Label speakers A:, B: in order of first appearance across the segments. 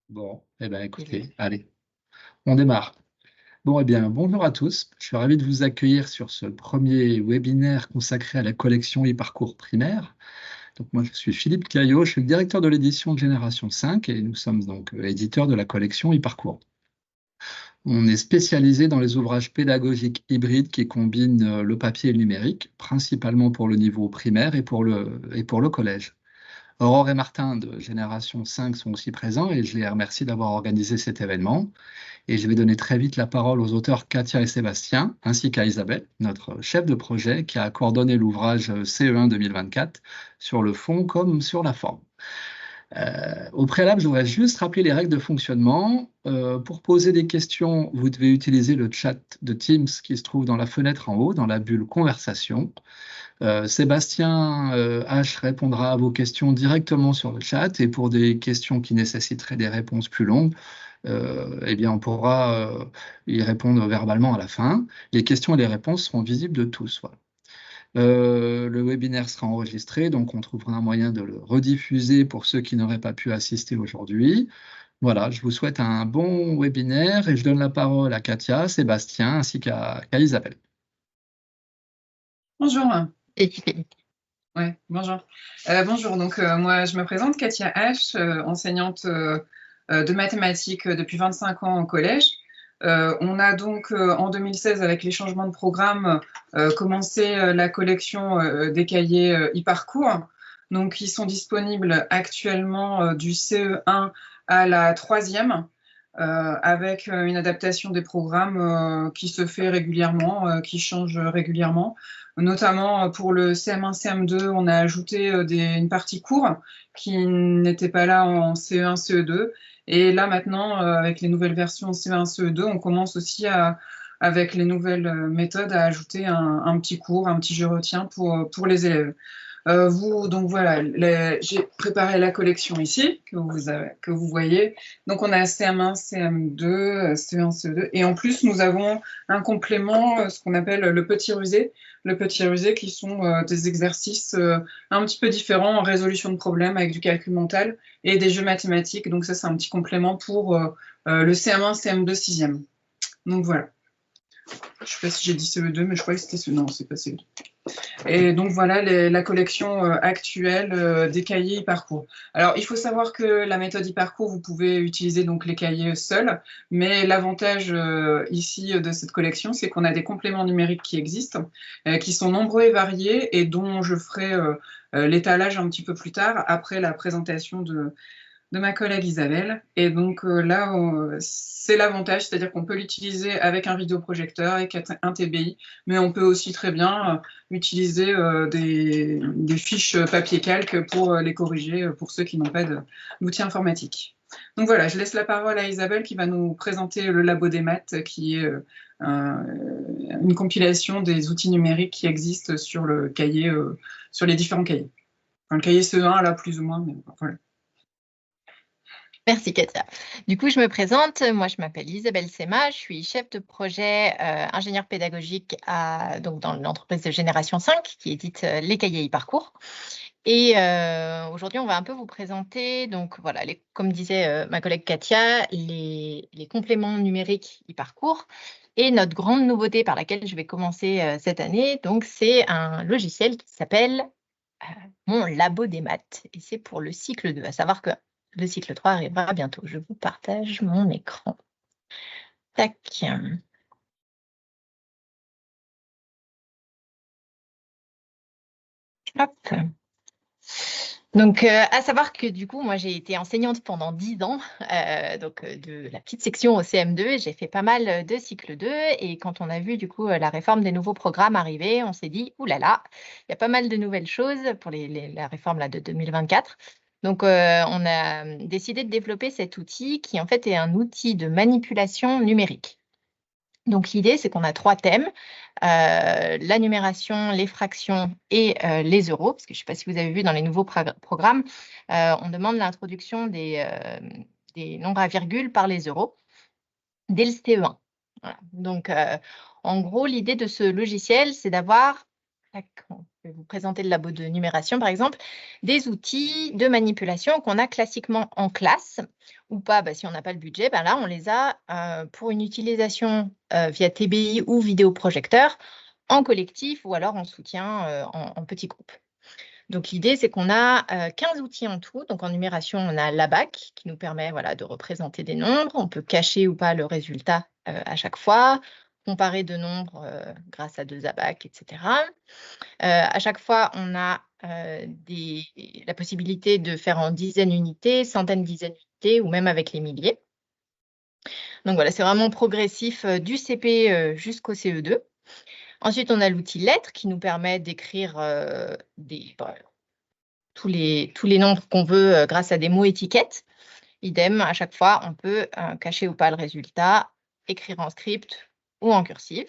A: Bon, eh bien,
B: Désolée.
A: écoutez, allez, on démarre. Bon, eh bien, bonjour à tous. Je suis ravi de vous accueillir sur ce premier webinaire consacré à la collection e-parcours primaire. Donc, moi, je suis Philippe Caillot, je suis le directeur de l'édition de Génération 5 et nous sommes donc éditeurs de la collection e-parcours. On est spécialisé dans les ouvrages pédagogiques hybrides qui combinent le papier et le numérique, principalement pour le niveau primaire et pour le collège. Aurore et Martin de Génération 5 sont aussi présents et je les remercie d'avoir organisé cet événement. Et je vais donner très vite la parole aux auteurs Katia et Sébastien, ainsi qu'à Isabelle, notre chef de projet, qui a coordonné l'ouvrage CE1 2024 sur le fond comme sur la forme. Au préalable, je voudrais juste rappeler les règles de fonctionnement. Pour poser des questions, vous devez utiliser le chat de Teams qui se trouve dans la fenêtre en haut, dans la bulle conversation. Sébastien H répondra à vos questions directement sur le chat et pour des questions qui nécessiteraient des réponses plus longues, eh bien, on pourra y répondre verbalement à la fin. Les questions et les réponses seront visibles de tous. Voilà. Le webinaire sera enregistré, donc on trouvera un moyen de le rediffuser pour ceux qui n'auraient pas pu assister aujourd'hui. Voilà, je vous souhaite un bon webinaire et je donne la parole à Katia, Sébastien ainsi qu'à Isabelle.
C: Bonjour.
B: Et Philippe.
C: Ouais, bonjour. Bonjour, donc moi je me présente, Katia H, enseignante de mathématiques depuis 25 ans au collège. On a donc en 2016, avec les changements de programme, commencé la collection des cahiers e-parcours. Donc ils sont disponibles actuellement du CE1 à la 3e. Avec une adaptation des programmes qui se fait régulièrement, qui change régulièrement. Notamment pour le CM1, CM2, on a ajouté une partie cours qui n'était pas là en CE1, CE2. Et là maintenant, avec les nouvelles versions CE1, CE2, on commence aussi avec les nouvelles méthodes à ajouter un petit cours, un petit je retiens pour les élèves. Donc voilà, j'ai préparé la collection ici, que vous voyez. Donc on a CM1, CM2, CE1, CE2. Et en plus, nous avons un complément, ce qu'on appelle le petit rusé. Le petit rusé qui sont des exercices un petit peu différents en résolution de problèmes avec du calcul mental et des jeux mathématiques. Donc ça, c'est un petit complément pour le CM1, CM2, 6e. Donc voilà. Je ne sais pas si j'ai dit CE2, mais je crois que c'était CE2. Non, c'est pas CE2. Et donc voilà la collection actuelle des cahiers e-parcours. Alors il faut savoir que la méthode e-parcours, vous pouvez utiliser donc les cahiers seuls, mais l'avantage ici de cette collection, c'est qu'on a des compléments numériques qui existent, qui sont nombreux et variés et dont je ferai l'étalage un petit peu plus tard après la présentation de ma collègue Isabelle. Et donc là, c'est l'avantage, c'est-à-dire qu'on peut l'utiliser avec un vidéoprojecteur, avec un TBI, mais on peut aussi très bien utiliser des fiches papier-calque pour les corriger pour ceux qui n'ont pas d'outil informatique. Donc voilà, je laisse la parole à Isabelle qui va nous présenter le Labo des maths, qui est une compilation des outils numériques qui existent sur le cahier, sur les différents cahiers. Enfin, le cahier CE1, là, plus ou moins, mais voilà.
B: Merci Katia. Du coup, je me présente. Moi, je m'appelle Isabelle Sema. Je suis chef de projet ingénieur pédagogique donc dans l'entreprise de Génération 5 qui édite les cahiers e-parcours. Et aujourd'hui, on va un peu vous présenter, donc voilà, comme disait ma collègue Katia, les compléments numériques e-parcours. Et notre grande nouveauté par laquelle je vais commencer cette année, donc c'est un logiciel qui s'appelle mon Labo des maths. Et c'est pour le cycle 2, à savoir que le cycle 3 arrivera bientôt. Je vous partage mon écran. Tac. Hop. Donc, à savoir que du coup, moi, j'ai été enseignante pendant 10 ans, de la petite section au CM2, et j'ai fait pas mal de cycle 2. Et quand on a vu du coup la réforme des nouveaux programmes arriver, on s'est dit, oulala, il y a pas mal de nouvelles choses pour la réforme là, de 2024. Donc, on a décidé de développer cet outil qui en fait est un outil de manipulation numérique. Donc, l'idée, c'est qu'on a 3 thèmes, la numération, les fractions et les euros, parce que je ne sais pas si vous avez vu dans les nouveaux programmes, on demande l'introduction des nombres à virgule par les euros dès le CE1. Voilà. Donc, en gros, l'idée de ce logiciel, c'est d'avoir, on je vais vous présenter le labo de numération par exemple, des outils de manipulation qu'on a classiquement en classe ou pas, si on n'a pas le budget, là on les a pour une utilisation via TBI ou vidéoprojecteur en collectif ou alors en soutien en petits groupes. Donc l'idée c'est qu'on a 15 outils en tout. Donc en numération, on a l'ABAC qui nous permet de représenter des nombres. On peut cacher ou pas le résultat à chaque fois, comparer deux nombres grâce à deux ABAC, etc. À chaque fois, on a la possibilité de faire en dizaines d'unités, centaines de dizaines d'unités ou même avec les milliers. Donc voilà, c'est vraiment progressif du CP jusqu'au CE2. Ensuite, on a l'outil lettres qui nous permet d'écrire tous les nombres qu'on veut grâce à des mots étiquettes. Idem, à chaque fois, on peut cacher ou pas le résultat, écrire en script ou en cursive.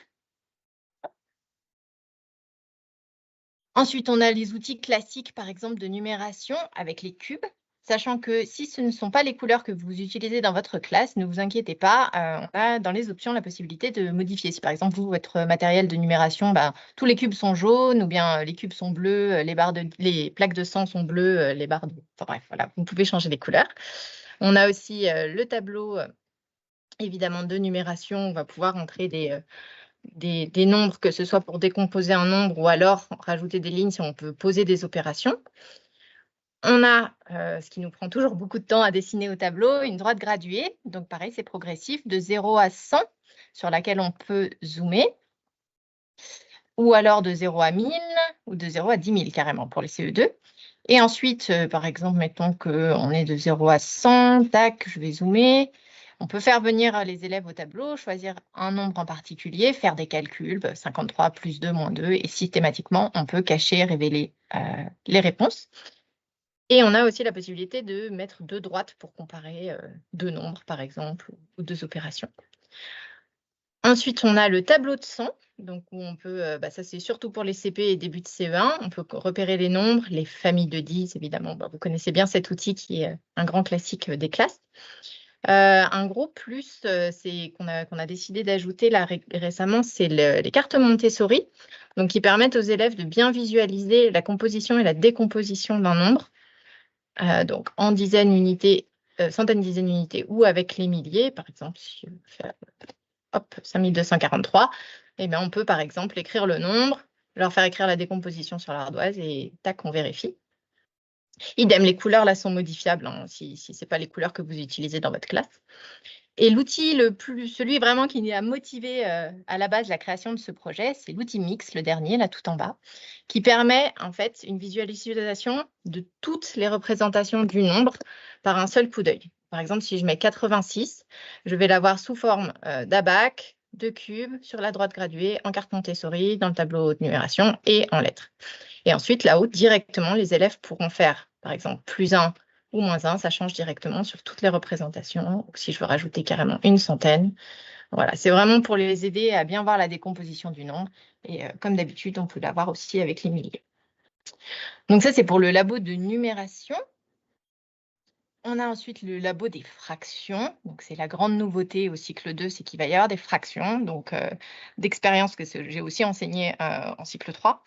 B: Ensuite, on a les outils classiques, par exemple, de numération avec les cubes. Sachant que si ce ne sont pas les couleurs que vous utilisez dans votre classe, ne vous inquiétez pas, on a dans les options la possibilité de modifier. Si par exemple, votre matériel de numération, tous les cubes sont jaunes ou bien les cubes sont bleus, les plaques de sang sont bleues, les barres de... Enfin bref, voilà, vous pouvez changer les couleurs. On a aussi le tableau, évidemment, de numération. On va pouvoir entrer des nombres, que ce soit pour décomposer un nombre ou alors rajouter des lignes si on peut poser des opérations. On a, ce qui nous prend toujours beaucoup de temps à dessiner au tableau, une droite graduée. Donc, pareil, c'est progressif, de 0 à 100, sur laquelle on peut zoomer. Ou alors de 0 à 1000, ou de 0 à 10 000 carrément pour les CE2. Et ensuite, par exemple, mettons qu'on est de 0 à 100, tac, je vais zoomer. On peut faire venir les élèves au tableau, choisir un nombre en particulier, faire des calculs, 53 plus 2 moins 2, et systématiquement, on peut cacher, révéler les réponses. Et on a aussi la possibilité de mettre deux droites pour comparer deux nombres, par exemple, ou deux opérations. Ensuite, on a le tableau de 100, donc où on peut, ça c'est surtout pour les CP et début de CE1, on peut repérer les nombres, les familles de 10, évidemment. Vous connaissez bien cet outil qui est un grand classique des classes. Un gros plus qu'on a décidé d'ajouter là récemment, c'est les cartes Montessori, donc qui permettent aux élèves de bien visualiser la composition et la décomposition d'un nombre. Donc en dizaines d'unités, centaines de dizaines d'unités ou avec les milliers, par exemple, si je veux faire 5243, on peut par exemple écrire le nombre, leur faire écrire la décomposition sur l'ardoise et tac, on vérifie. Idem, les couleurs là sont modifiables si ce n'est pas les couleurs que vous utilisez dans votre classe. Et l'outil celui vraiment qui a motivé à la base la création de ce projet, c'est l'outil Mix, le dernier, là tout en bas, qui permet en fait une visualisation de toutes les représentations du nombre par un seul coup d'œil. Par exemple, si je mets 86, je vais l'avoir sous forme d'ABAC, de cube, sur la droite graduée, en carte Montessori, dans le tableau de numération et en lettres. Et ensuite, là-haut, directement, les élèves pourront faire, par exemple, +1 ou -1, ça change directement sur toutes les représentations. Donc, si je veux rajouter carrément une centaine, voilà, c'est vraiment pour les aider à bien voir la décomposition du nombre. Et comme d'habitude, on peut l'avoir aussi avec les milliers. Donc ça, c'est pour le labo de numération. On a ensuite le labo des fractions. Donc c'est la grande nouveauté au cycle 2, c'est qu'il va y avoir des fractions. Donc d'expérience que j'ai aussi enseigné en cycle 3.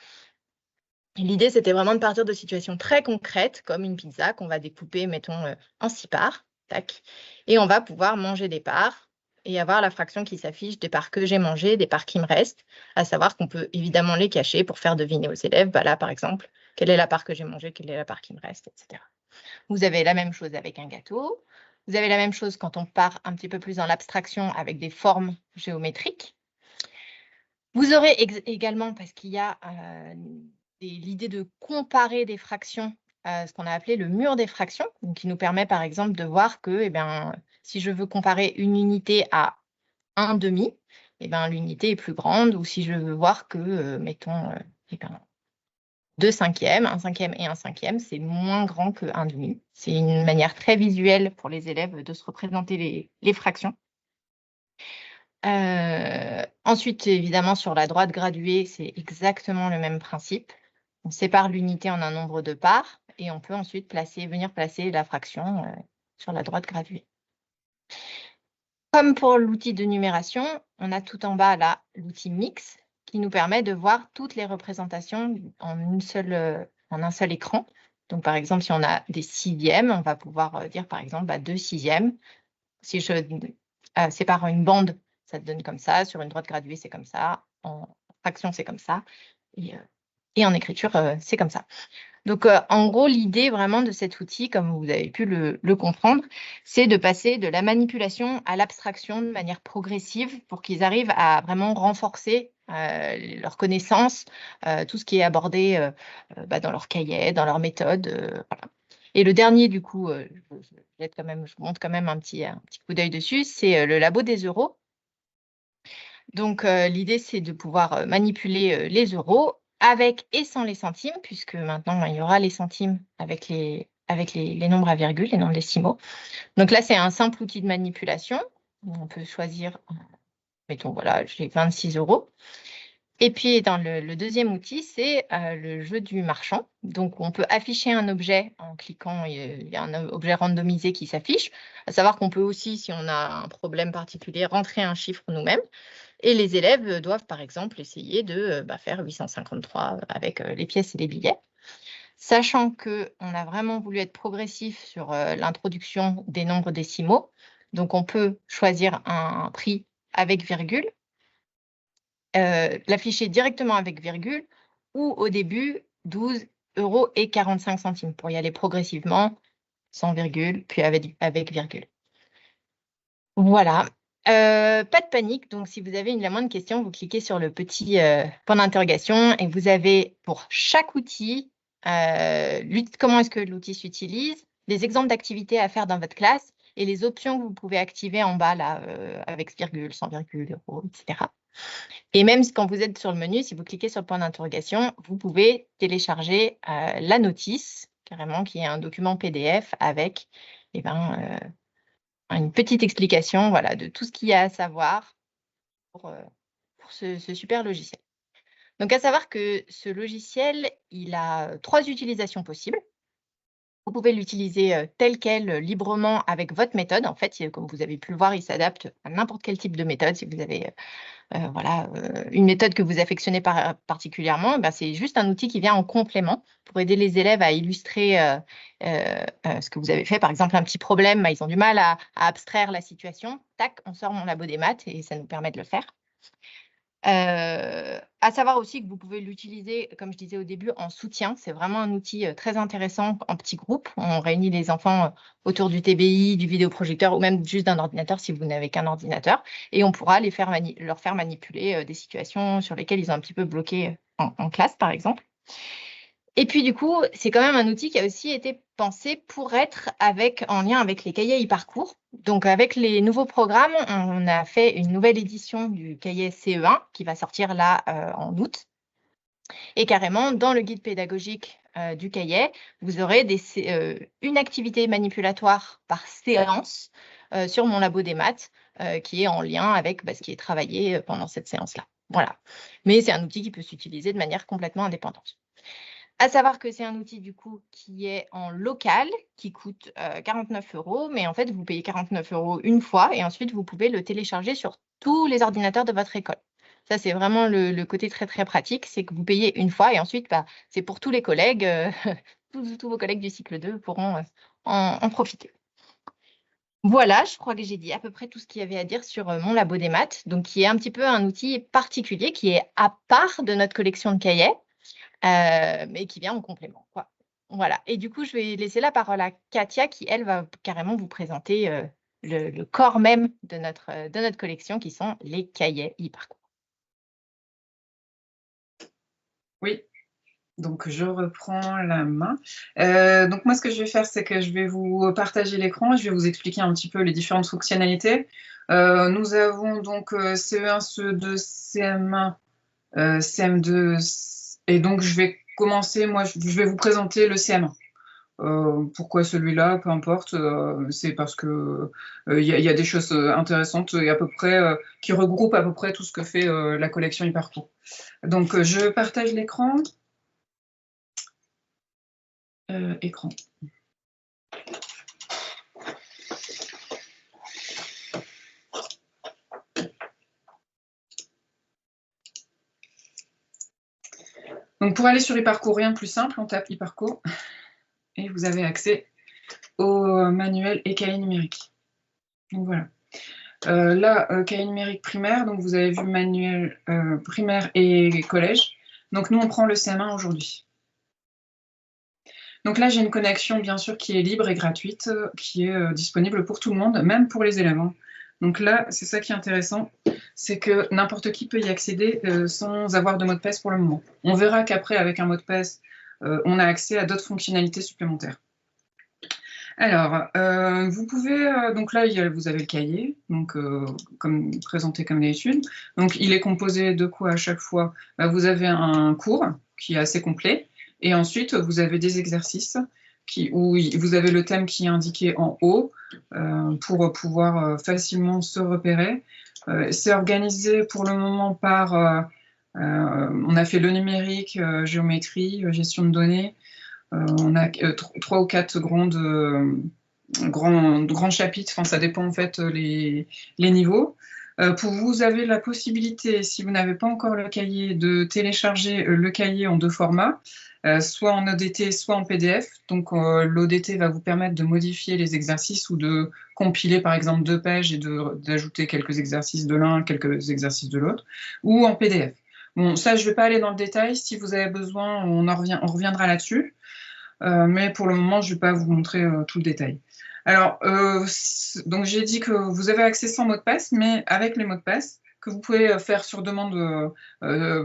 B: L'idée, c'était vraiment de partir de situations très concrètes, comme une pizza qu'on va découper, mettons, en 6 parts. Tac, et on va pouvoir manger des parts et avoir la fraction qui s'affiche des parts que j'ai mangées, des parts qui me restent, à savoir qu'on peut évidemment les cacher pour faire deviner aux élèves, là, par exemple, quelle est la part que j'ai mangée, quelle est la part qui me reste, etc. Vous avez la même chose avec un gâteau. Vous avez la même chose quand on part un petit peu plus dans l'abstraction avec des formes géométriques. Vous aurez également, parce qu'il y a l'idée de comparer des fractions, ce qu'on a appelé le mur des fractions, donc qui nous permet par exemple de voir que si je veux comparer une unité à 1/2, l'unité est plus grande, ou si je veux voir que, mettons, 2 cinquièmes, 1 cinquième et 1 cinquième, c'est moins grand que 1/2. C'est une manière très visuelle pour les élèves de se représenter les fractions. Ensuite, évidemment, sur la droite graduée, c'est exactement le même principe. On sépare l'unité en un nombre de parts et on peut ensuite venir placer la fraction sur la droite graduée. Comme pour l'outil de numération, on a tout en bas là l'outil Mix qui nous permet de voir toutes les représentations en un seul écran. Donc, par exemple, si on a des sixièmes, on va pouvoir dire, par exemple, 2 sixièmes. Si je sépare une bande, ça te donne comme ça. Sur une droite graduée, c'est comme ça. En fraction, c'est comme ça. Et en écriture, c'est comme ça. Donc, en gros, l'idée vraiment de cet outil, comme vous avez pu le comprendre, c'est de passer de la manipulation à l'abstraction de manière progressive pour qu'ils arrivent à vraiment renforcer leurs connaissances, tout ce qui est abordé dans leur cahier, dans leur méthode. Voilà. Et le dernier, du coup, je vous montre quand même un petit coup d'œil dessus, c'est le labo des euros. Donc, l'idée, c'est de pouvoir manipuler les euros avec et sans les centimes, puisque maintenant, il y aura les centimes avec les nombres à virgule, les nombres décimaux. Donc là, c'est un simple outil de manipulation. On peut choisir, mettons, voilà, j'ai 26 €. Et puis, dans le deuxième outil, c'est le jeu du marchand. Donc, on peut afficher un objet en cliquant, il y a un objet randomisé qui s'affiche. À savoir qu'on peut aussi, si on a un problème particulier, rentrer un chiffre nous-mêmes. Et les élèves doivent, par exemple, essayer de faire 853 avec les pièces et les billets. Sachant qu'on a vraiment voulu être progressif sur l'introduction des nombres décimaux. Donc, on peut choisir un prix avec virgule, l'afficher directement avec virgule ou au début 12,45 € pour y aller progressivement, sans virgule, puis avec virgule. Voilà. Pas de panique, donc si vous avez la moindre question, vous cliquez sur le petit point d'interrogation et vous avez pour chaque outil comment est-ce que l'outil s'utilise, des exemples d'activités à faire dans votre classe et les options que vous pouvez activer en bas là avec virgule, sans virgule, euro, etc. Et même quand vous êtes sur le menu, si vous cliquez sur le point d'interrogation, vous pouvez télécharger la notice, carrément, qui est un document PDF avec une petite explication voilà, de tout ce qu'il y a à savoir pour ce super logiciel. Donc, à savoir que ce logiciel, il a 3 utilisations possibles. Vous pouvez l'utiliser tel quel, librement avec votre méthode. En fait, comme vous avez pu le voir, il s'adapte à n'importe quel type de méthode. Si vous avez une méthode que vous affectionnez particulièrement, c'est juste un outil qui vient en complément pour aider les élèves à illustrer ce que vous avez fait. Par exemple, un petit problème, ils ont du mal à abstraire la situation. Tac, on sort mon labo des maths et ça nous permet de le faire. À savoir aussi que vous pouvez l'utiliser, comme je disais au début, en soutien. C'est vraiment un outil très intéressant en petits groupes. On réunit les enfants autour du TBI, du vidéoprojecteur ou même juste d'un ordinateur si vous n'avez qu'un ordinateur. Et on pourra leur faire manipuler des situations sur lesquelles ils sont un petit peu bloqués en classe, par exemple. Et puis, du coup, c'est quand même un outil qui a aussi été pensé pour être en lien avec les cahiers e-parcours. Donc, avec les nouveaux programmes, on a fait une nouvelle édition du cahier CE1 qui va sortir là en août. Et carrément, dans le guide pédagogique du cahier, vous aurez une activité manipulatoire par séance sur mon labo des maths qui est en lien avec ce qui est travaillé pendant cette séance-là. Voilà. Mais c'est un outil qui peut s'utiliser de manière complètement indépendante. À savoir que c'est un outil du coup qui est en local, qui coûte 49 €, mais en fait, vous payez 49 € une fois et ensuite, vous pouvez le télécharger sur tous les ordinateurs de votre école. Ça, c'est vraiment le côté très, très pratique, c'est que vous payez une fois et ensuite, c'est pour tous les collègues, tous vos collègues du cycle 2 pourront en profiter. Voilà, je crois que j'ai dit à peu près tout ce qu'il y avait à dire sur mon labo des maths, donc qui est un petit peu un outil particulier qui est à part de notre collection de cahiers. Mais qui vient en complément, quoi. Voilà. Et du coup, je vais laisser la parole à Katia qui, elle, va carrément vous présenter le corps même de notre collection, qui sont les cahiers e-parcours.
C: Oui, donc je reprends la main. Donc moi, ce que je vais faire, c'est que je vais vous partager l'écran. Je vais vous expliquer un petit peu les différentes fonctionnalités. Nous avons donc CE1, CE2, CM1, CM2, et donc je vais commencer, moi je vais vous présenter le CM1. Pourquoi celui-là, peu importe, c'est parce que il y a des choses intéressantes et à peu près qui regroupent à peu près tout ce que fait la collection e-parcours. Donc je partage l'écran. Écran. Donc, pour aller sur e-parcours, rien de plus simple, on tape e-parcours et vous avez accès au manuel et cahier numérique. Donc, voilà. Là, cahier numérique primaire, donc vous avez vu manuel primaire et collège. Donc, nous, on prend le CM1 aujourd'hui. Donc là, j'ai une connexion, bien sûr, qui est libre et gratuite, qui est disponible pour tout le monde, même pour les élèves. Hein. Donc là, c'est ça qui est intéressant, c'est que n'importe qui peut y accéder sans avoir de mot de passe pour le moment. On verra qu'après, avec un mot de passe, on a accès à d'autres fonctionnalités supplémentaires. Alors, vous pouvez, donc là, vous avez le cahier, donc présenté comme d'habitude. Donc, il est composé de quoi à chaque fois? Vous avez un cours qui est assez complet. Et ensuite, vous avez des exercices où vous avez le thème qui est indiqué en haut pour pouvoir facilement se repérer. C'est organisé pour le moment par... on a fait le numérique, géométrie, gestion de données. On a 3 ou 4 grands chapitres. Enfin, ça dépend en fait les niveaux. Vous avez la possibilité, si vous n'avez pas encore le cahier, de télécharger le cahier en 2 formats. Soit en ODT, soit en PDF. Donc, l'ODT va vous permettre de modifier les exercices ou de compiler, par exemple, 2 pages et d'ajouter quelques exercices de l'un, quelques exercices de l'autre, ou en PDF. Bon, ça, je ne vais pas aller dans le détail. Si vous avez besoin, on reviendra là-dessus. Mais pour le moment, je ne vais pas vous montrer tout le détail. Alors, donc j'ai dit que vous avez accès sans mot de passe, mais avec les mots de passe, que vous pouvez faire sur demande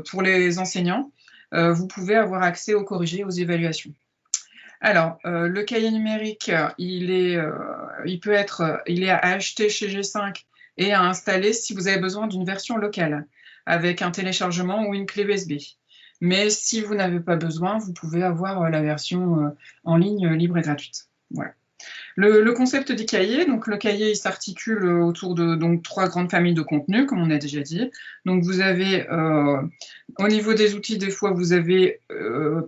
C: pour les enseignants, vous pouvez avoir accès aux corrigés, aux évaluations. Alors, le cahier numérique, il est à acheter chez G5 et à installer si vous avez besoin d'une version locale, avec un téléchargement ou une clé USB. Mais si vous n'avez pas besoin, vous pouvez avoir la version en ligne libre et gratuite. Voilà. Le concept du cahier, donc le cahier il s'articule autour de 3 grandes familles de contenus, comme on a déjà dit. Donc vous avez, au niveau des outils, des fois vous avez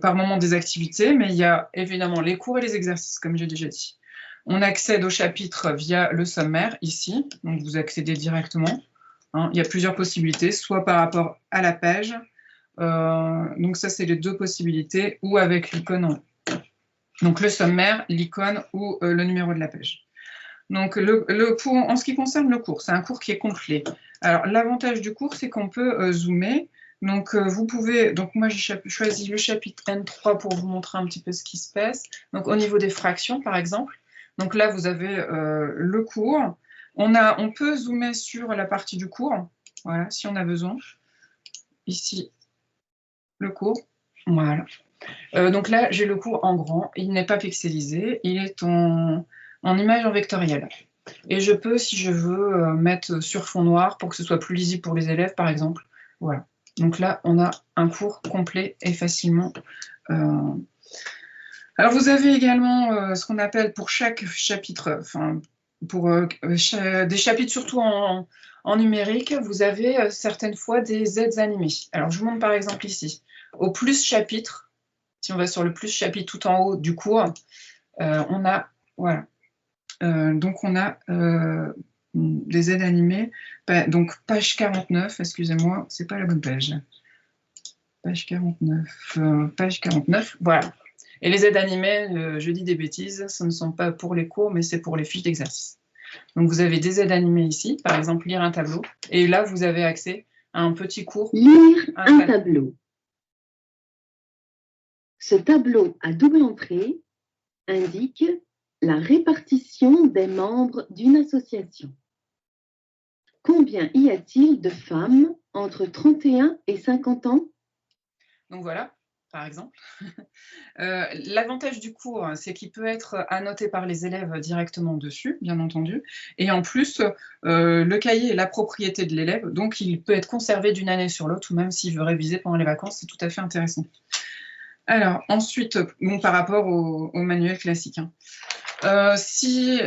C: par moment des activités, mais il y a évidemment les cours et les exercices, comme j'ai déjà dit. On accède au chapitre via le sommaire, ici, donc vous accédez directement. Hein. Il y a plusieurs possibilités, soit par rapport à la page, donc ça c'est les 2 possibilités, ou avec l'icône en haut. Donc le sommaire, l'icône ou le numéro de la page. Donc en ce qui concerne le cours, c'est un cours qui est complet. Alors l'avantage du cours, c'est qu'on peut zoomer. Donc vous pouvez, donc moi j'ai choisi le chapitre N3 pour vous montrer un petit peu ce qui se passe. Donc au niveau des fractions par exemple, donc là vous avez le cours. On peut zoomer sur la partie du cours, voilà, si on a besoin. Ici, le cours, voilà. Donc là, j'ai le cours en grand, il n'est pas pixelisé, il est en image en vectoriel. Et je peux, si je veux, mettre sur fond noir pour que ce soit plus lisible pour les élèves, par exemple. Voilà. Donc là, on a un cours complet et facilement. Alors, vous avez également ce qu'on appelle pour chaque chapitre, enfin, pour des chapitres surtout en numérique, vous avez certaines fois des aides animées. Alors, je vous montre par exemple ici. Au plus chapitre, si on va sur le plus chapitre tout en haut du cours, on a, voilà. Donc, on a des aides animées. Donc, page 49, excusez-moi, c'est pas la bonne page. Page 49, voilà. Et les aides animées, je dis des bêtises, ce ne sont pas pour les cours, mais c'est pour les fiches d'exercice. Donc, vous avez des aides animées ici, par exemple, lire un tableau. Et là, vous avez accès à un petit cours.
D: Lire un tableau. Ce tableau à double entrée indique la répartition des membres d'une association. Combien y a-t-il de femmes entre 31 et 50 ans?
C: Donc voilà, par exemple. L'avantage du cours, c'est qu'il peut être annoté par les élèves directement dessus, bien entendu. Et en plus, le cahier est la propriété de l'élève, donc il peut être conservé d'une année sur l'autre, ou même s'il veut réviser pendant les vacances, c'est tout à fait intéressant. Alors, ensuite, bon, par rapport au manuel classique, hein. Si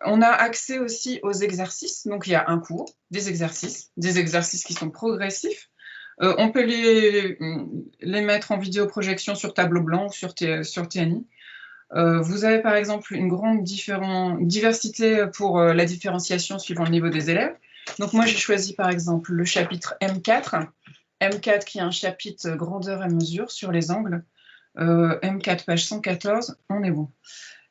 C: on a accès aussi aux exercices, donc il y a un cours, des exercices qui sont progressifs. On peut les mettre en vidéoprojection sur tableau blanc ou sur TNI. Vous avez par exemple une grande diversité pour la différenciation suivant le niveau des élèves. Donc moi j'ai choisi par exemple le chapitre M4. M4 qui a un chapitre grandeur et mesure sur les angles. M4, page 114, on est bon.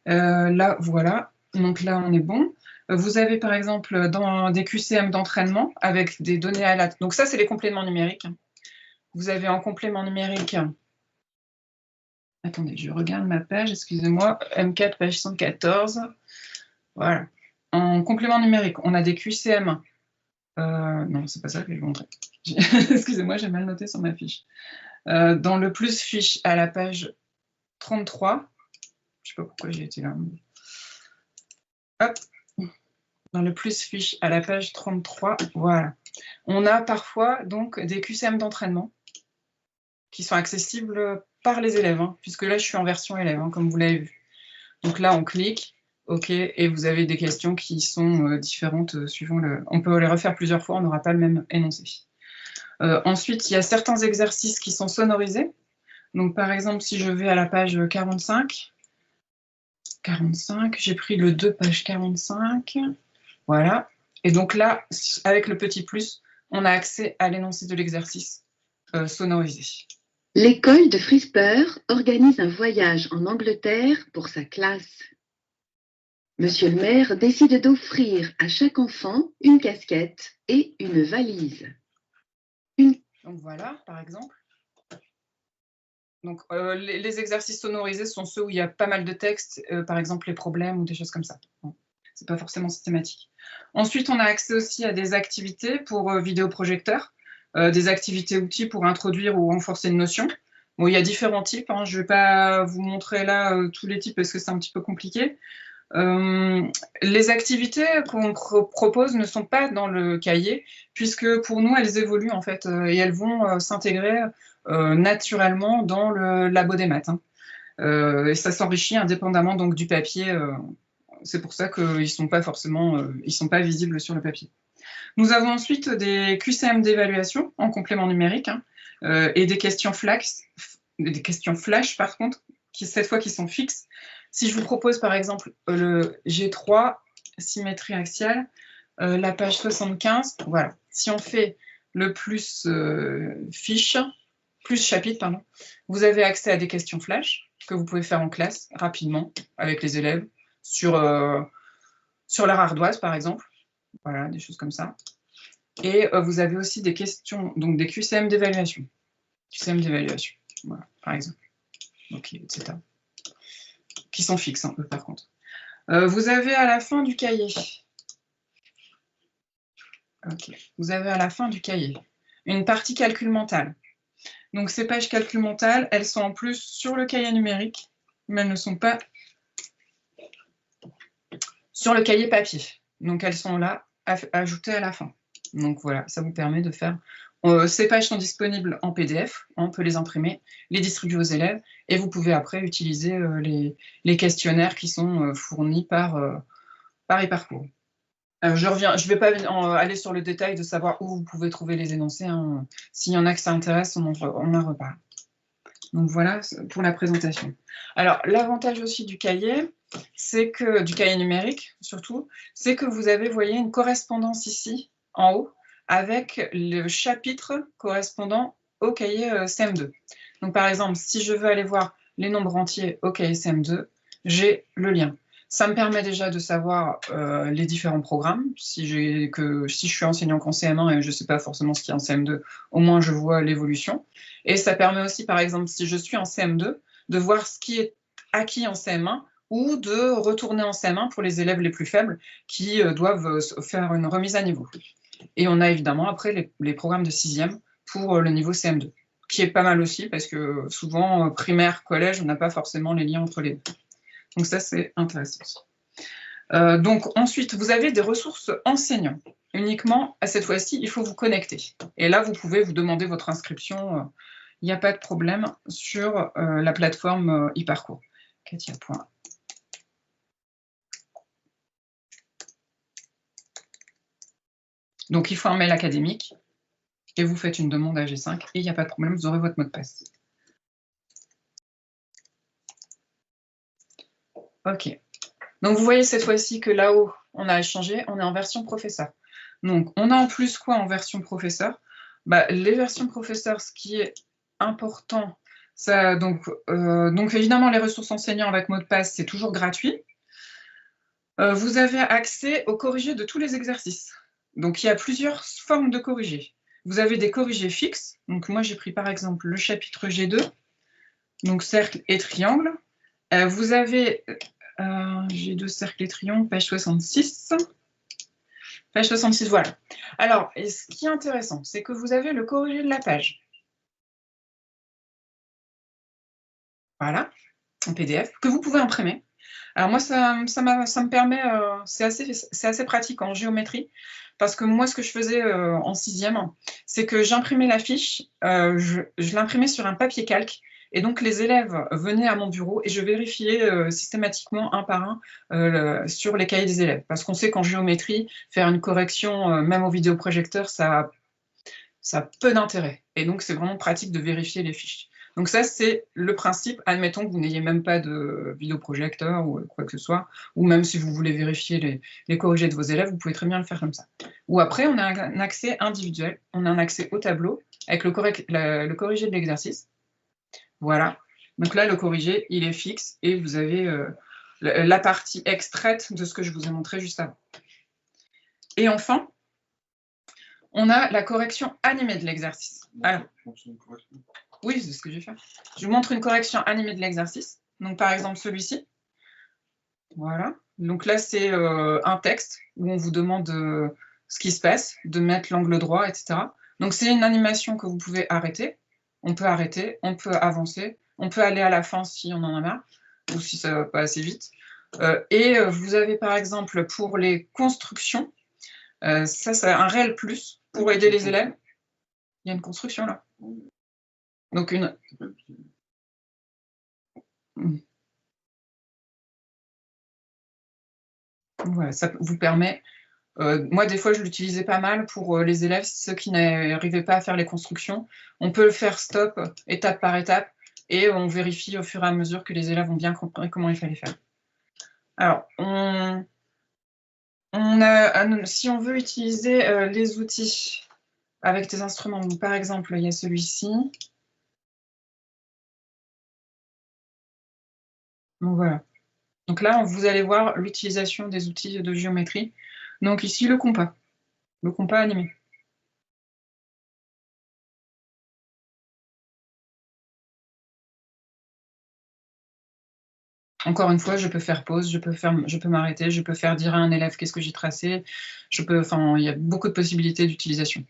C: Là, voilà. Donc là, on est bon. Vous avez par exemple dans des QCM d'entraînement avec des données aléatoires. Donc ça, c'est les compléments numériques. Vous avez en complément numérique... Attendez, je regarde ma page, excusez-moi. M4, page 114. Voilà. En complément numérique, on a des QCM. Non, c'est pas ça que je vais vous montrer. Excusez-moi, j'ai mal noté sur ma fiche. Dans le plus fiche à la page 33. Je ne sais pas pourquoi j'ai été là. Hop. Dans le plus fiche à la page 33, voilà. On a parfois donc des QCM d'entraînement qui sont accessibles par les élèves, hein, puisque là, je suis en version élève, hein, comme vous l'avez vu. Donc là, on clique, OK, et vous avez des questions qui sont différentes suivant le... On peut les refaire plusieurs fois, on n'aura pas le même énoncé. Ensuite, il y a certains exercices qui sont sonorisés. Donc, par exemple, si je vais à la page 45, j'ai pris le 2, page 45, voilà. Et donc là, avec le petit plus, on a accès à l'énoncé de l'exercice sonorisé.
D: L'école de Frisper organise un voyage en Angleterre pour sa classe. Monsieur le maire décide d'offrir à chaque enfant une casquette et une valise.
C: Donc voilà, par exemple. Donc, les exercices sonorisés sont ceux où il y a pas mal de textes, par exemple les problèmes ou des choses comme ça. Bon, c'est pas forcément systématique. Ensuite, on a accès aussi à des activités pour vidéoprojecteurs, des activités outils pour introduire ou renforcer une notion. Bon, il y a différents types, hein. Je ne vais pas vous montrer là tous les types parce que c'est un petit peu compliqué. Les activités qu'on propose ne sont pas dans le cahier, puisque pour nous, elles évoluent en fait, et elles vont s'intégrer naturellement dans le labo des maths. Hein. Et ça s'enrichit indépendamment donc du papier. C'est pour ça qu'ils ne sont pas forcément, ils sont pas visibles sur le papier. Nous avons ensuite des QCM d'évaluation en complément numérique, hein, et des questions flash, par contre, cette fois qui sont fixes. Si je vous propose par exemple le G3, symétrie axiale, la page 75, voilà. Si on fait le plus fiche, plus chapitre, pardon, vous avez accès à des questions flash que vous pouvez faire en classe rapidement avec les élèves sur leur ardoise par exemple. Voilà, des choses comme ça. Et vous avez aussi des questions, donc des QCM d'évaluation. QCM d'évaluation, voilà, par exemple. Ok, etc. Qui sont fixes, hein, par contre. Vous avez à la fin du cahier. Ok. Vous avez à la fin du cahier une partie calcul mental. Donc ces pages calcul mental, elles sont en plus sur le cahier numérique, mais elles ne sont pas sur le cahier papier. Donc elles sont là, ajoutées à la fin. Donc voilà, ça vous permet de faire... ces pages sont disponibles en PDF, on peut les imprimer, les distribuer aux élèves, et vous pouvez après utiliser les questionnaires qui sont fournis par eParcours. Je ne vais pas aller sur le détail de savoir où vous pouvez trouver les énoncés. Hein. S'il y en a que ça intéresse, on en reparle. Donc voilà pour la présentation. Alors l'avantage aussi du cahier, c'est que du cahier numérique surtout, c'est que vous avez, voyez, une correspondance ici en haut avec le chapitre correspondant au cahier CM2. Donc par exemple, si je veux aller voir les nombres entiers au cahier CM2, j'ai le lien. Ça me permet déjà de savoir les différents programmes. Si je suis enseignant qu'en CM1 et je ne sais pas forcément ce qu'il y a en CM2, au moins je vois l'évolution. Et ça permet aussi, par exemple, si je suis en CM2, de voir ce qui est acquis en CM1 ou de retourner en CM1 pour les élèves les plus faibles qui doivent faire une remise à niveau. Et on a évidemment après les programmes de 6e pour le niveau CM2, qui est pas mal aussi parce que souvent, primaire, collège, on n'a pas forcément les liens entre les deux. Donc ça, c'est intéressant. Donc ensuite, vous avez des ressources enseignants. Uniquement, à cette fois-ci, il faut vous connecter. Et là, vous pouvez vous demander votre inscription. Il n'y a pas de problème sur la plateforme eParcours. Katia. Donc, il faut un mail académique et vous faites une demande à G5 et il n'y a pas de problème, vous aurez votre mot de passe. OK. Donc, vous voyez cette fois-ci que là-haut, on a changé, on est en version professeur. Donc, on a en plus quoi en version professeur? Les versions professeurs, ce qui est important, ça, donc évidemment, les ressources enseignants avec mot de passe, c'est toujours gratuit. Vous avez accès aux corrigés de tous les exercices. Donc, il y a plusieurs formes de corrigés. Vous avez des corrigés fixes. Donc, moi, j'ai pris par exemple le chapitre G2, donc cercle et triangle. Vous avez G2, cercle et triangle, page 66. Page 66, voilà. Alors, et ce qui est intéressant, c'est que vous avez le corrigé de la page. Voilà, en PDF, que vous pouvez imprimer. Alors moi, ça me permet, c'est assez pratique en géométrie, parce que moi, ce que je faisais en 6e, c'est que j'imprimais la fiche, je l'imprimais sur un papier calque, et donc les élèves venaient à mon bureau et je vérifiais systématiquement un par un sur les cahiers des élèves. Parce qu'on sait qu'en géométrie, faire une correction, même au vidéoprojecteur, ça a peu d'intérêt. Et donc, c'est vraiment pratique de vérifier les fiches. Donc ça, c'est le principe. Admettons que vous n'ayez même pas de vidéoprojecteur ou quoi que ce soit, ou même si vous voulez vérifier les corrigés de vos élèves, vous pouvez très bien le faire comme ça. Ou après, on a un accès individuel, on a un accès au tableau avec le corrigé de l'exercice. Voilà. Donc là, le corrigé, il est fixe et vous avez la partie extraite de ce que je vous ai montré juste avant. Et enfin, on a la correction animée de l'exercice. Alors, oui, c'est ce que j'ai fait. Je vous montre une correction animée de l'exercice. Donc, par exemple, celui-ci. Voilà. Donc là, c'est un texte où on vous demande ce qui se passe, de mettre l'angle droit, etc. Donc, c'est une animation que vous pouvez arrêter. On peut arrêter, on peut avancer, on peut aller à la fin si on en a marre, ou si ça ne va pas assez vite. Et vous avez, par exemple, pour les constructions, ça, c'est un réel plus pour aider les élèves. Il y a une construction là. Donc voilà, ça vous permet. Moi, des fois, je l'utilisais pas mal pour les élèves, ceux qui n'arrivaient pas à faire les constructions. On peut le faire stop, étape par étape, et on vérifie au fur et à mesure que les élèves ont bien compris comment il fallait faire. Alors, si on veut utiliser les outils avec des instruments, donc, par exemple, il y a celui-ci. Donc voilà. Donc là, vous allez voir l'utilisation des outils de géométrie. Donc ici, le compas animé. Encore une fois, je peux faire pause, je peux m'arrêter, je peux faire dire à un élève qu'est-ce que j'ai tracé. Il y a beaucoup de possibilités d'utilisation.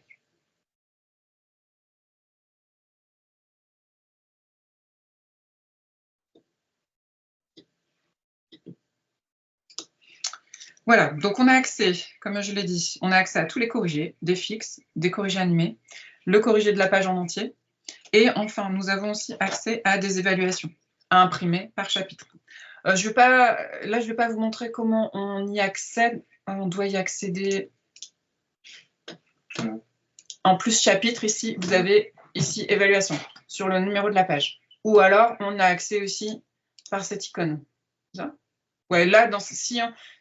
C: Voilà, donc on a accès, comme je l'ai dit, on a accès à tous les corrigés, des fixes, des corrigés animés, le corrigé de la page en entier, et enfin, nous avons aussi accès à des évaluations à imprimer par chapitre. Je vais pas vous montrer comment on y accède, on doit y accéder. En plus chapitre, ici, vous avez ici évaluation sur le numéro de la page. Ou alors, on a accès aussi par cette icône. Ça ouais, là,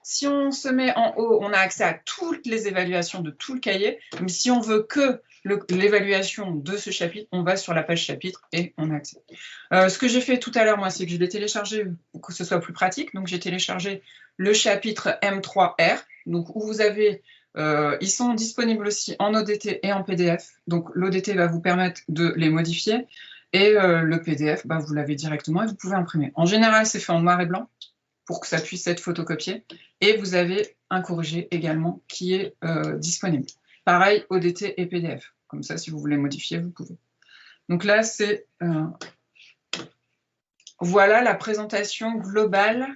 C: si on se met en haut, on a accès à toutes les évaluations de tout le cahier. Mais si on veut que l'évaluation de ce chapitre, on va sur la page chapitre et on a accès. Ce que j'ai fait tout à l'heure, moi, c'est que je l'ai téléchargé pour que ce soit plus pratique. Donc, j'ai téléchargé le chapitre M3R, donc où vous avez... ils sont disponibles aussi en ODT et en PDF. Donc, l'ODT va vous permettre de les modifier et le PDF, vous l'avez directement et vous pouvez imprimer. En général, c'est fait en noir et blanc pour que ça puisse être photocopié. Et vous avez un corrigé également qui est disponible. Pareil, ODT et PDF. Comme ça, si vous voulez modifier, vous pouvez. Donc là, c'est... voilà la présentation globale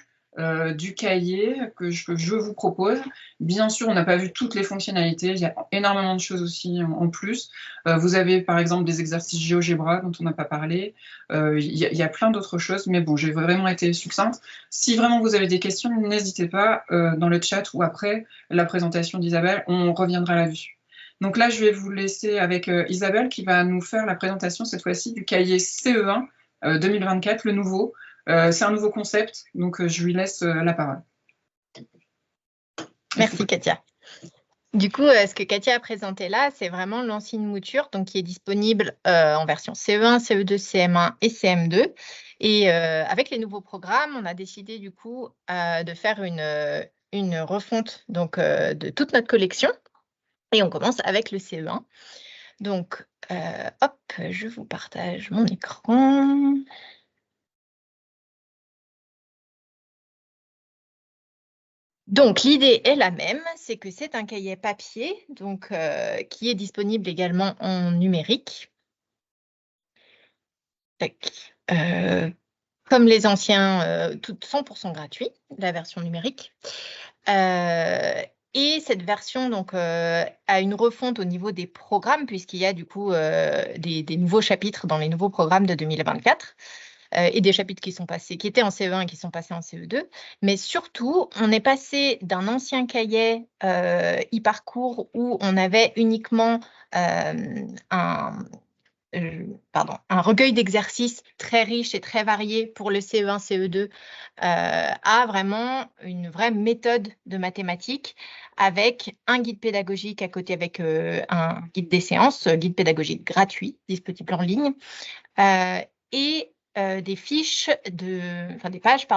C: du cahier que je vous propose. Bien sûr, on n'a pas vu toutes les fonctionnalités. Il y a énormément de choses aussi en plus. Vous avez, par exemple, des exercices GeoGebra dont on n'a pas parlé. Il y a plein d'autres choses, mais bon, j'ai vraiment été succincte. Si vraiment vous avez des questions, n'hésitez pas dans le chat ou après la présentation d'Isabelle, on reviendra là-dessus. Donc là, je vais vous laisser avec Isabelle qui va nous faire la présentation cette fois-ci du cahier CE1 2024, le nouveau. C'est un nouveau concept, donc je lui laisse la parole.
B: Merci Katia. Du coup, ce que Katia a présenté là, c'est vraiment l'ancienne mouture, donc qui est disponible en version CE1, CE2, CM1 et CM2. Et avec les nouveaux programmes, on a décidé du coup de faire une refonte donc, de toute notre collection. Et on commence avec le CE1. Donc, hop, je vous partage mon écran. Donc, l'idée est la même, c'est que c'est un cahier papier donc, qui est disponible également en numérique. Tac. Comme les anciens, tout 100% gratuit, la version numérique. Et cette version donc, a une refonte au niveau des programmes, puisqu'il y a du coup des nouveaux chapitres dans les nouveaux programmes de 2024. Et des chapitres qui étaient en CE1 et qui sont passés en CE2. Mais surtout, on est passé d'un ancien cahier e-parcours où on avait uniquement un recueil d'exercices très riche et très varié pour le CE1, CE2, à vraiment une vraie méthode de mathématiques avec un guide pédagogique à côté, avec un guide des séances, guide pédagogique gratuit, disponible en ligne, et des pages,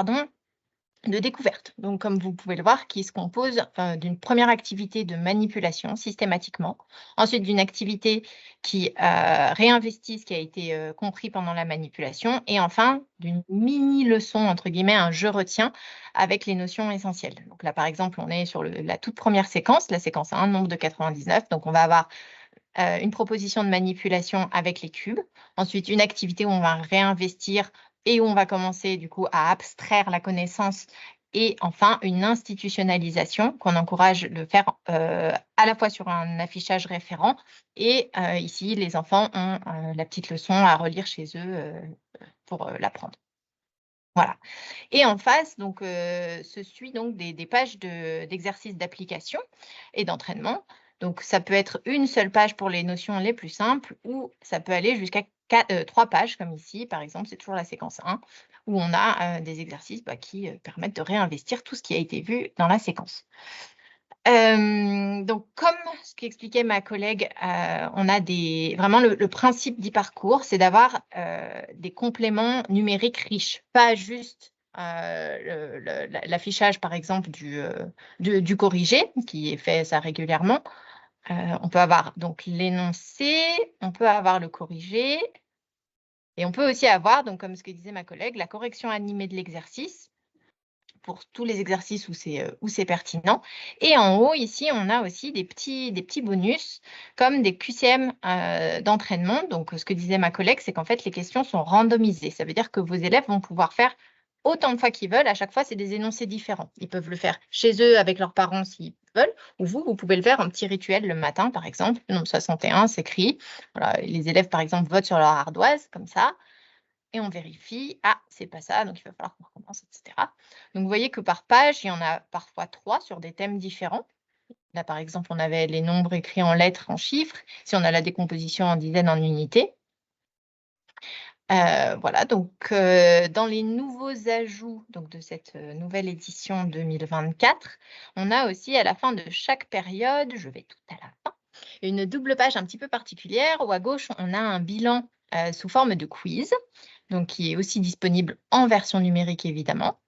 B: de découverte. Donc, comme vous pouvez le voir, qui se compose d'une première activité de manipulation systématiquement, ensuite d'une activité qui réinvestit ce qui a été compris pendant la manipulation, et enfin d'une mini-leçon, entre guillemets, un je retiens avec les notions essentielles. Donc là, par exemple, on est sur la toute première séquence, la séquence 1, nombre de 99. Donc, on va avoir une proposition de manipulation avec les cubes. Ensuite, une activité où on va réinvestir et où on va commencer du coup à abstraire la connaissance. Et enfin, une institutionnalisation qu'on encourage de faire à la fois sur un affichage référent. Et ici, les enfants ont la petite leçon à relire chez eux pour l'apprendre. Voilà. Et en face, donc, se suit donc des pages d'exercices d'application et d'entraînement. Donc, ça peut être une seule page pour les notions les plus simples, ou ça peut aller jusqu'à 3 pages, comme ici, par exemple, c'est toujours la séquence 1, où on a des exercices qui permettent de réinvestir tout ce qui a été vu dans la séquence. Donc, comme ce qu'expliquait ma collègue, on a vraiment le principe d'e-parcours, c'est d'avoir des compléments numériques riches, pas juste l'affichage, par exemple, du corrigé, qui est fait ça régulièrement. On peut avoir donc l'énoncé, on peut avoir le corrigé, et on peut aussi avoir, donc, comme ce que disait ma collègue, la correction animée de l'exercice pour tous les exercices où c'est pertinent. Et en haut, ici, on a aussi des petits bonus, comme des QCM d'entraînement. Donc, ce que disait ma collègue, c'est qu'en fait, les questions sont randomisées. Ça veut dire que vos élèves vont pouvoir faire autant de fois qu'ils veulent. À chaque fois, c'est des énoncés différents. Ils peuvent le faire chez eux, avec leurs parents, s'ils veulent, ou vous pouvez le faire en petit rituel le matin, par exemple. Nombre 61 s'écrit. Voilà, les élèves, par exemple, votent sur leur ardoise, comme ça. Et on vérifie, c'est pas ça, donc il va falloir qu'on recommence, etc. Donc, vous voyez que par page, il y en a parfois 3 sur des thèmes différents. Là, par exemple, on avait les nombres écrits en lettres, en chiffres. Si on a la décomposition en dizaines, en unités. Voilà, donc dans les nouveaux ajouts donc, de cette nouvelle édition 2024, on a aussi à la fin de chaque période, je vais tout à la fin, une double page un petit peu particulière où à gauche, on a un bilan sous forme de quiz, donc qui est aussi disponible en version numérique évidemment.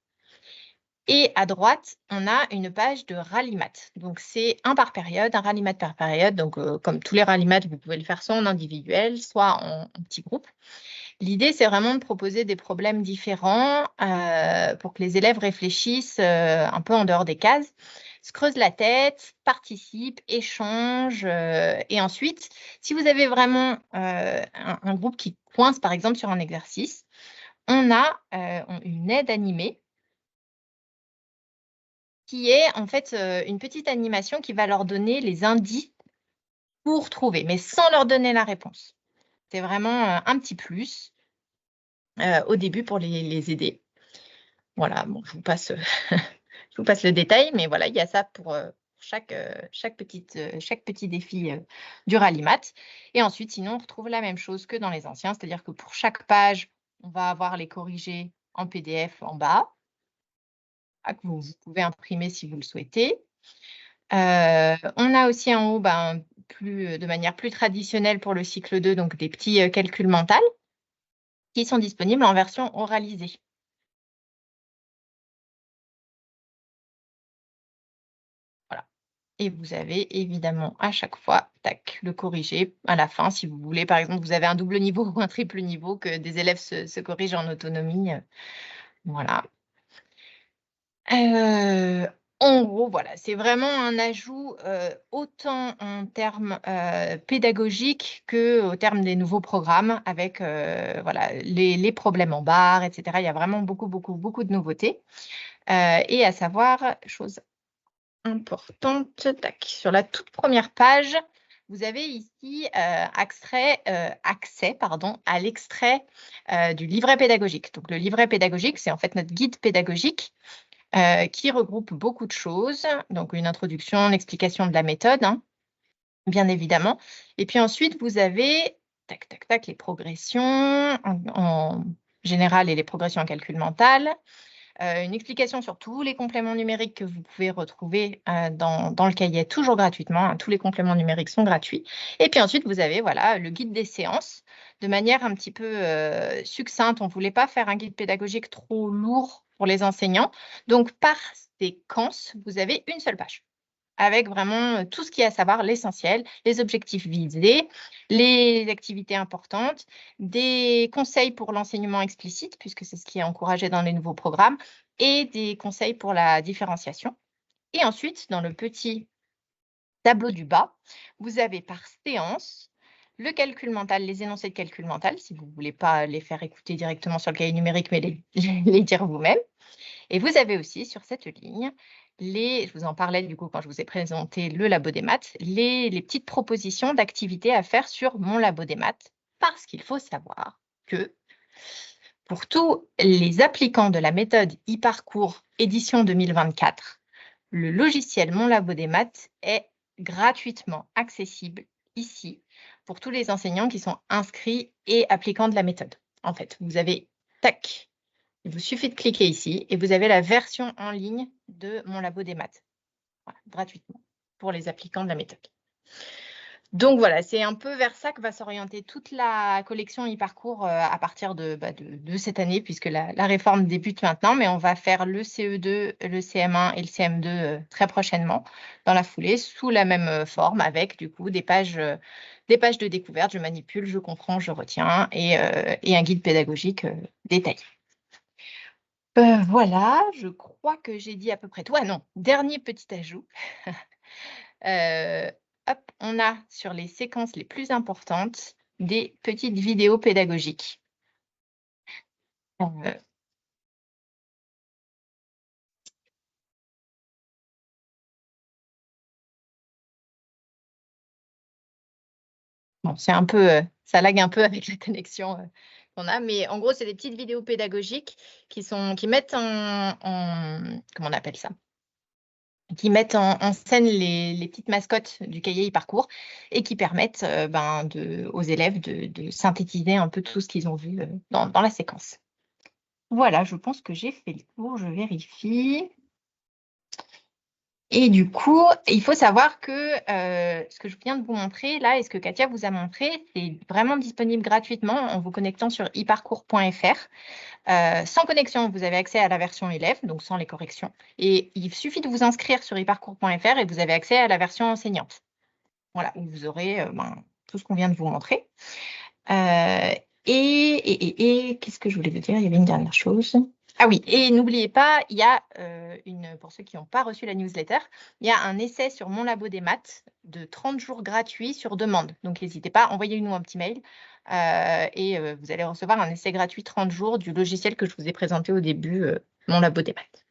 B: Et à droite, on a une page de rallimat. Donc, c'est un rallimat par période. Donc, comme tous les rallimats, vous pouvez le faire soit en individuel, soit en petit groupe. L'idée, c'est vraiment de proposer des problèmes différents pour que les élèves réfléchissent un peu en dehors des cases, se creusent la tête, participent, échangent. Et ensuite, si vous avez vraiment un groupe qui coince, par exemple, sur un exercice, on a une aide animée qui est en fait une petite animation qui va leur donner les indices pour trouver, mais sans leur donner la réponse. C'est vraiment un petit plus au début pour les aider. Voilà, bon, je vous passe le détail, mais voilà, il y a ça pour chaque petit défi du rallimat. Et ensuite, sinon, on retrouve la même chose que dans les anciens, c'est-à-dire que pour chaque page, on va avoir les corrigés en PDF en bas, que vous pouvez imprimer si vous le souhaitez. On a aussi en haut, de manière plus traditionnelle pour le cycle 2, donc des petits calculs mentaux qui sont disponibles en version oralisée. Voilà. Et vous avez évidemment à chaque fois, tac, le corriger à la fin. Si vous voulez, par exemple, vous avez un double niveau ou un triple niveau, que des élèves se corrigent en autonomie. Voilà. En gros, voilà, c'est vraiment un ajout autant en termes pédagogiques qu'au terme des nouveaux programmes avec voilà, les problèmes en barre, etc. Il y a vraiment beaucoup de nouveautés. Et à savoir, chose importante, tac, sur la toute première page, vous avez ici accès à l'extrait du livret pédagogique. Donc, le livret pédagogique, c'est en fait notre guide pédagogique qui regroupe beaucoup de choses. Donc, une introduction, l'explication de la méthode, hein, bien évidemment. Et puis ensuite, vous avez tac, tac, tac, les progressions en général et les progressions en calcul mental. Une explication sur tous les compléments numériques que vous pouvez retrouver dans le cahier, toujours gratuitement. Hein, tous les compléments numériques sont gratuits. Et puis ensuite, vous avez voilà, le guide des séances de manière un petit peu succincte. On ne voulait pas faire un guide pédagogique trop lourd pour les enseignants. Donc, par séquence, vous avez une seule page avec vraiment tout ce qu'il y a à savoir, l'essentiel, les objectifs visés, les activités importantes, des conseils pour l'enseignement explicite, puisque c'est ce qui est encouragé dans les nouveaux programmes, et des conseils pour la différenciation. Et ensuite, dans le petit tableau du bas, vous avez par séance le calcul mental, les énoncés de calcul mental, si vous ne voulez pas les faire écouter directement sur le cahier numérique, mais les dire vous-même. Et vous avez aussi sur cette ligne, je vous en parlais du coup quand je vous ai présenté le labo des maths, les petites propositions d'activités à faire sur mon labo des maths, parce qu'il faut savoir que pour tous les applicants de la méthode e-parcours édition 2024, le logiciel Mon Labo des maths est gratuitement accessible ici pour tous les enseignants qui sont inscrits et applicants de la méthode. En fait, vous avez, tac, il vous suffit de cliquer ici et vous avez la version en ligne de Mon Labo des maths, voilà, gratuitement, pour les applicants de la méthode. Donc voilà, c'est un peu vers ça que va s'orienter toute la collection e-parcours à partir de cette année, puisque la réforme débute maintenant, mais on va faire le CE2, le CM1 et le CM2 très prochainement, dans la foulée, sous la même forme, avec du coup des pages de découverte, je manipule, je comprends, je retiens, et un guide pédagogique détaillé. Voilà, je crois que j'ai dit à peu près tout. Ah non, dernier petit ajout. Hop, on a sur les séquences les plus importantes des petites vidéos pédagogiques. Bon, c'est un peu, ça lag un peu avec la connexion qu'on a, mais en gros, c'est des petites vidéos pédagogiques qui mettent comment on appelle ça? Qui mettent en scène les petites mascottes du cahier e-parcours et qui permettent aux élèves de synthétiser un peu tout ce qu'ils ont vu dans la séquence. Voilà, je pense que j'ai fait le tour, je vérifie. Et du coup, il faut savoir que ce que je viens de vous montrer là et ce que Katia vous a montré, c'est vraiment disponible gratuitement en vous connectant sur eparcours.fr. Sans connexion, vous avez accès à la version élève, donc sans les corrections. Et il suffit de vous inscrire sur eparcours.fr et vous avez accès à la version enseignante. Voilà, où vous aurez tout ce qu'on vient de vous montrer. Et qu'est-ce que je voulais vous dire? Il y avait une dernière chose. Ah oui, et n'oubliez pas, il y a pour ceux qui n'ont pas reçu la newsletter, il y a un essai sur Mon Labo des maths de 30 jours gratuits sur demande. Donc, n'hésitez pas, envoyez-nous un petit mail et vous allez recevoir un essai gratuit 30 jours du logiciel que je vous ai présenté au début, Mon Labo des maths.